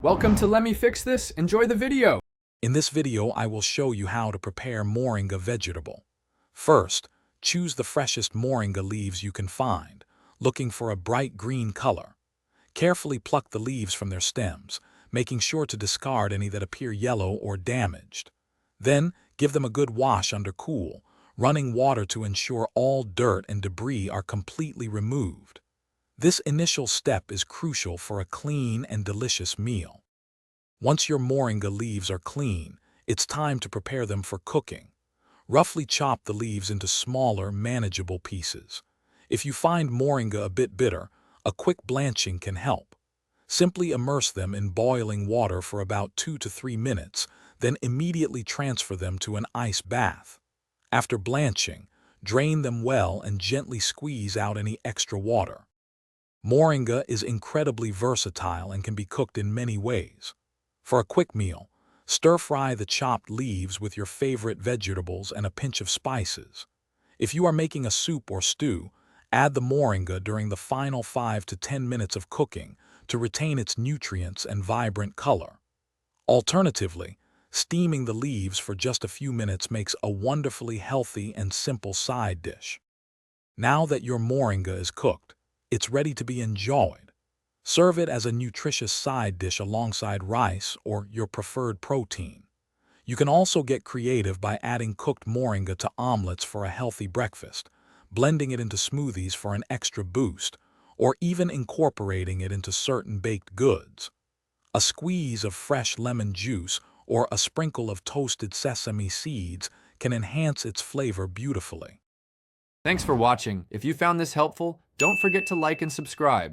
Welcome to Let Me Fix This. Enjoy the video. In this video, I will show you how to prepare moringa vegetable. First, choose the freshest moringa leaves you can find, looking for a bright green color. Carefully pluck the leaves from their stems, making sure to discard any that appear yellow or damaged. Then, give them a good wash under cool, running water to ensure all dirt and debris are completely removed. This initial step is crucial for a clean and delicious meal. Once your moringa leaves are clean, it's time to prepare them for cooking. Roughly chop the leaves into smaller, manageable pieces. If you find moringa a bit bitter, a quick blanching can help. Simply immerse them in boiling water for about 2 to 3 minutes, then immediately transfer them to an ice bath. After blanching, drain them well and gently squeeze out any extra water. Moringa is incredibly versatile and can be cooked in many ways. For a quick meal, stir-fry the chopped leaves with your favorite vegetables and a pinch of spices. If you are making a soup or stew, add the moringa during the final 5 to 10 minutes of cooking to retain its nutrients and vibrant color. Alternatively, steaming the leaves for just a few minutes makes a wonderfully healthy and simple side dish. Now that your moringa is cooked, it's ready to be enjoyed. Serve it as a nutritious side dish alongside rice or your preferred protein. You can also get creative by adding cooked moringa to omelets for a healthy breakfast, blending it into smoothies for an extra boost, or even incorporating it into certain baked goods. A squeeze of fresh lemon juice or a sprinkle of toasted sesame seeds can enhance its flavor beautifully. Thanks for watching. If you found this helpful, don't forget to like and subscribe.